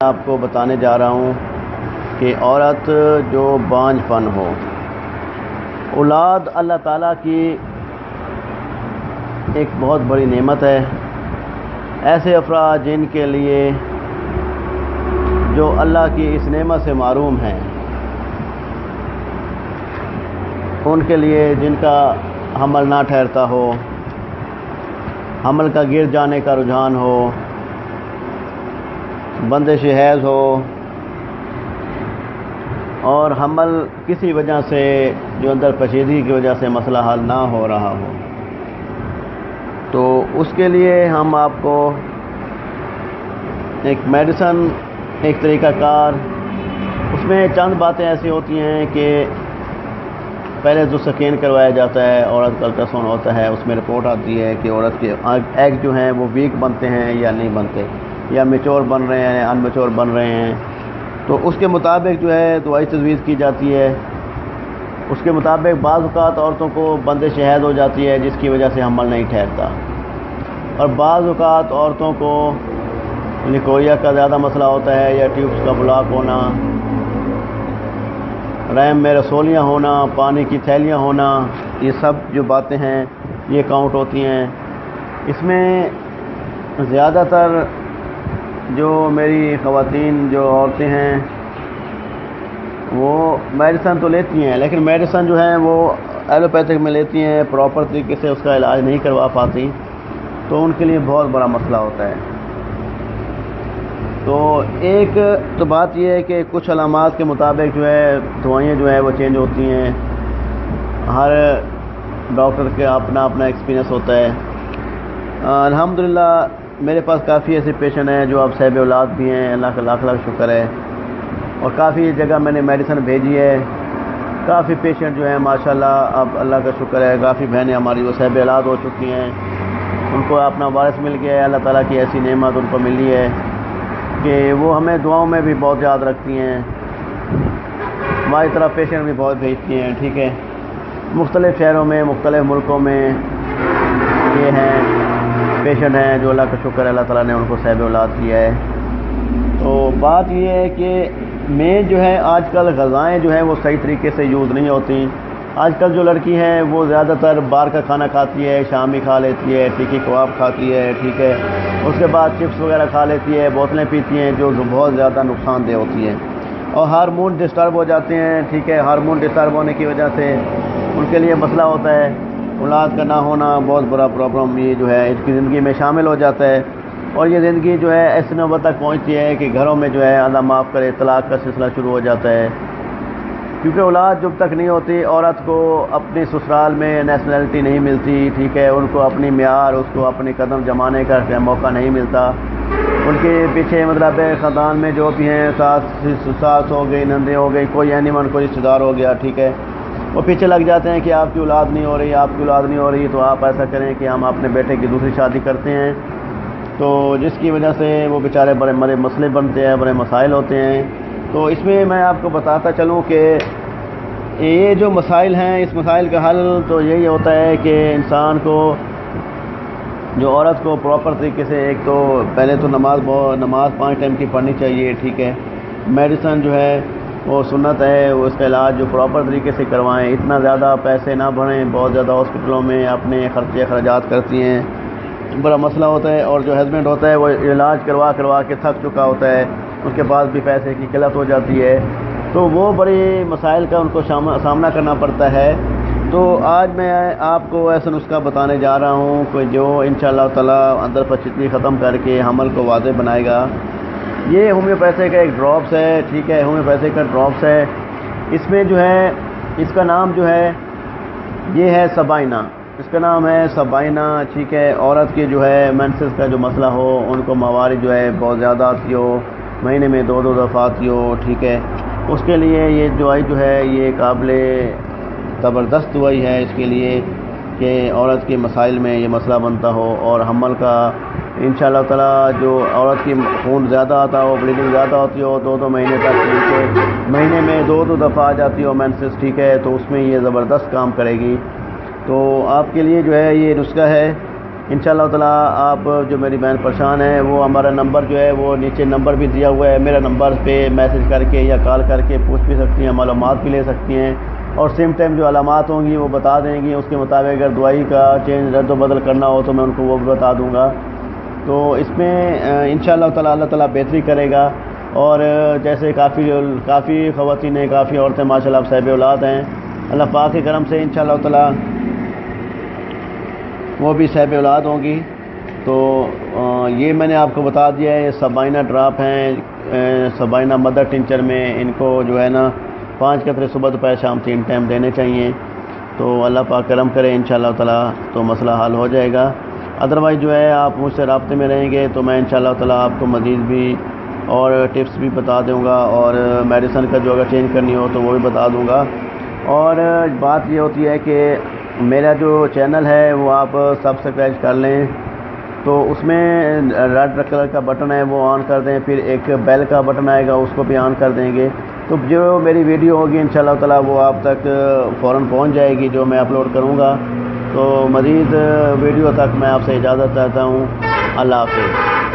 آپ کو بتانے جا رہا ہوں کہ عورت جو بانجھ پن ہو، اولاد اللہ تعالیٰ کی ایک بہت بڑی نعمت ہے۔ ایسے افراد جن کے لیے جو اللہ کی اس نعمت سے محروم ہیں، ان کے لیے جن کا حمل نہ ٹھہرتا ہو، حمل کا گر جانے کا رجحان ہو، بندش حیض ہو اور حمل کسی وجہ سے جو اندر پیچیدگی کی وجہ سے مسئلہ حل نہ ہو رہا ہو، تو اس کے لیے ہم آپ کو ایک میڈیسن، ایک طریقہ کار، اس میں چند باتیں ایسی ہوتی ہیں کہ پہلے جو سکین کروایا جاتا ہے، عورت کا الٹراساؤنڈ ہوتا ہے، اس میں رپورٹ آتی ہے کہ عورت کے ایگ جو ہیں وہ ویک بنتے ہیں یا نہیں بنتے، یا میچور بن رہے ہیں، ان میچور بن رہے ہیں، تو اس کے مطابق جو ہے دوائی تجویز کی جاتی ہے۔ اس کے مطابق بعض اوقات عورتوں کو بندش حیض ہو جاتی ہے جس کی وجہ سے حمل نہیں ٹھہرتا، اور بعض اوقات عورتوں کو لیکوریا کا زیادہ مسئلہ ہوتا ہے، یا ٹیوبس کا بلاک ہونا، رحم میں رسولیاں ہونا، پانی کی تھیلیاں ہونا، یہ سب جو باتیں ہیں یہ کاؤنٹ ہوتی ہیں۔ اس میں زیادہ تر جو میری خواتین جو عورتیں ہیں وہ میڈیسن تو لیتی ہیں، لیکن میڈیسن جو ہیں وہ ایلوپیتھک میں لیتی ہیں، پراپر طریقے سے اس کا علاج نہیں کروا پاتی، تو ان کے لیے بہت بڑا مسئلہ ہوتا ہے۔ تو ایک تو بات یہ ہے کہ کچھ علامات کے مطابق جو ہے دوائیاں جو ہے وہ چینج ہوتی ہیں، ہر ڈاکٹر کے اپنا اپنا ایکسپیرینس ہوتا ہے۔ الحمدللہ میرے پاس کافی ایسے پیشنٹ ہیں جو اب صاحب اولاد بھی ہیں، اللہ کا لاکھ لاکھ شکر ہے، اور کافی جگہ میں نے میڈیسن بھیجی ہے۔ کافی پیشنٹ جو ہیں ماشاءاللہ اب اللہ کا شکر ہے، کافی بہنیں ہماری وہ صاحب اولاد ہو چکی ہیں، ان کو اپنا وارث مل گیا ہے، اللہ تعالیٰ کی ایسی نعمت ان کو ملی ہے کہ وہ ہمیں دعاؤں میں بھی بہت یاد رکھتی ہیں، ہماری طرف پیشنٹ بھی بہت بھیجتی ہیں، ٹھیک ہے۔ مختلف شہروں میں، مختلف ملکوں میں یہ ہیں پیشنٹ ہیں جو اللہ کا شکر ہے اللہ تعالیٰ نے ان کو صاحب اولاد کیا ہے۔ تو بات یہ ہے کہ میں جو ہے آج کل غذائیں جو ہیں وہ صحیح طریقے سے یوز نہیں ہوتی۔ آج کل جو لڑکی ہیں وہ زیادہ تر باہر کا کھانا کھاتی ہے، شامی کھا لیتی ہے، ٹکی کباب کھاتی ہے، ٹھیک ہے، اس کے بعد چپس وغیرہ کھا لیتی ہے، بوتلیں پیتی ہیں جو بہت زیادہ نقصان دہ ہوتی ہیں، اور ہارمون ڈسٹرب ہو جاتے ہیں، ٹھیک ہے۔ ہارمون ڈسٹرب ہونے کی وجہ سے ان کے لیے مسئلہ ہوتا ہے، اولاد کا نہ ہونا بہت بڑا پرابلم یہ جو ہے اس کی زندگی میں شامل ہو جاتا ہے، اور یہ زندگی جو ہے ایسے نوبت تک پہنچتی ہے کہ گھروں میں جو ہے اللہ معاف کرے طلاق کا سلسلہ شروع ہو جاتا ہے، کیونکہ اولاد جب تک نہیں ہوتی عورت کو اپنے سسرال میں نیشنلٹی نہیں ملتی، ٹھیک ہے، ان کو اپنی معیار، اس کو اپنی قدم جمانے کا موقع نہیں ملتا۔ ان کے پیچھے مطلب خاندان میں جو بھی ہیں، ساس ہو گئی، نندے ہو گئی، کوئی اینیمن، کوئی رشتہ دار ہو گیا، ٹھیک ہے، وہ پیچھے لگ جاتے ہیں کہ آپ کی اولاد نہیں ہو رہی، آپ کی اولاد نہیں ہو رہی، تو آپ ایسا کریں کہ ہم اپنے بیٹے کی دوسری شادی کرتے ہیں، تو جس کی وجہ سے وہ بیچارے بڑے مسئلے بنتے ہیں، بڑے مسائل ہوتے ہیں۔ تو اس میں میں آپ کو بتاتا چلوں کہ یہ جو مسائل ہیں، اس مسائل کا حل تو یہی ہوتا ہے کہ انسان کو، جو عورت کو پراپر طریقے سے، ایک تو پہلے تو نماز 5 ٹائم کی پڑھنی چاہیے، ٹھیک ہے۔ میڈیسن جو ہے وہ سنت ہے، وہ اس کا علاج جو پراپر طریقے سے کروائیں، اتنا زیادہ پیسے نہ بھریں، بہت زیادہ ہاسپٹلوں میں اپنے خرچے اخراجات کرتی ہیں، بڑا مسئلہ ہوتا ہے، اور جو ہسبینڈ ہوتا ہے وہ علاج کروا کے تھک چکا ہوتا ہے، اس کے پاس بھی پیسے کی قلت ہو جاتی ہے، تو وہ بڑے مسائل کا ان کو سامنا کرنا پڑتا ہے۔ تو آج میں آپ کو ایسا نسخہ بتانے جا رہا ہوں کہ جو انشاءاللہ تعالیٰ اندر پچھتنی ختم کر کے حمل کو واضح بنائے گا۔ یہ ہومیوپیتھی کا ایک ڈراپس ہے، ٹھیک ہے، ہومیوپیتھی کا ڈراپس ہے۔ اس میں جو ہے، اس کا نام جو ہے یہ ہے سبائنا، اس کا نام ہے سبائنا، ٹھیک ہے۔ عورت کی جو ہے مینسز کا جو مسئلہ ہو، ان کو موارد جو ہے بہت زیادہ آتی ہو، مہینے میں 2 دفعہ آتی ہو، ٹھیک ہے، اس کے لیے یہ دوائی جو ہے یہ قابل زبردست دوائی ہے اس کے لیے کہ عورت کے مسائل میں یہ مسئلہ بنتا ہو، اور حمل کا انشاءاللہ تعالیٰ جو عورت کی خون زیادہ آتا ہو، بلیڈنگ زیادہ ہوتی ہو، 2 مہینے تک، مہینے میں 2 دفعہ آ جاتی ہو مینسز، ٹھیک ہے، تو اس میں یہ زبردست کام کرے گی۔ تو آپ کے لیے جو ہے یہ نسخہ ہے، انشاءاللہ تعالی آپ جو میری بہن پریشان ہے وہ ہمارا نمبر جو ہے وہ نیچے نمبر بھی دیا ہوا ہے، میرا نمبر پہ میسج کر کے یا کال کر کے پوچھ بھی سکتی ہیں، معلومات بھی لے سکتی ہیں، اور سیم ٹائم جو علامات ہوں گی وہ بتا دیں گی، اس کے مطابق اگر دوائی کا چینج رد و بدل کرنا ہو تو میں ان کو وہ بھی بتا دوں گا۔ تو اس میں انشاءاللہ تعالی اللہ تعالیٰ بہتری کرے گا، اور جیسے کافی خواتین ہیں، کافی عورتیں ماشاءاللہ اب صاحب اولاد ہیں، اللہ پاک کے کرم سے انشاءاللہ تعالیٰ وہ بھی صاحب اولاد ہوں گی۔ تو یہ میں نے آپ کو بتا دیا ہے، یہ سبائنا ڈراپ ہیں، سبائنا مدر ٹنچر میں ان کو جو ہے نا 5 قطرے صبح دوپہر شام 3 ٹائم دینے چاہیے۔ تو اللہ پاک کرم کرے انشاءاللہ تعالیٰ تو مسئلہ حل ہو جائے گا۔ ادروائز جو ہے آپ مجھ سے رابطے میں رہیں گے تو میں انشاءاللہ تعالیٰ آپ کو مزید بھی اور ٹپس بھی بتا دوں گا، اور میڈیسن کا جو اگر چینج کرنی ہو تو وہ بھی بتا دوں گا۔ اور بات یہ ہوتی ہے کہ میرا جو چینل ہے وہ آپ سبسکرائب کر لیں، تو اس میں ریڈ کلر کا بٹن ہے وہ آن کر دیں، پھر ایک بیل کا بٹن آئے گا اس کو بھی آن کر دیں گے، تو جو میری ویڈیو ہوگی انشاءاللہ تعالیٰ وہ آپ تک فوراً پہنچ جائے گی جو میں اپلوڈ کروں گا۔ تو مزید ویڈیو تک میں آپ سے اجازت چاہتا ہوں۔ اللہ حافظ۔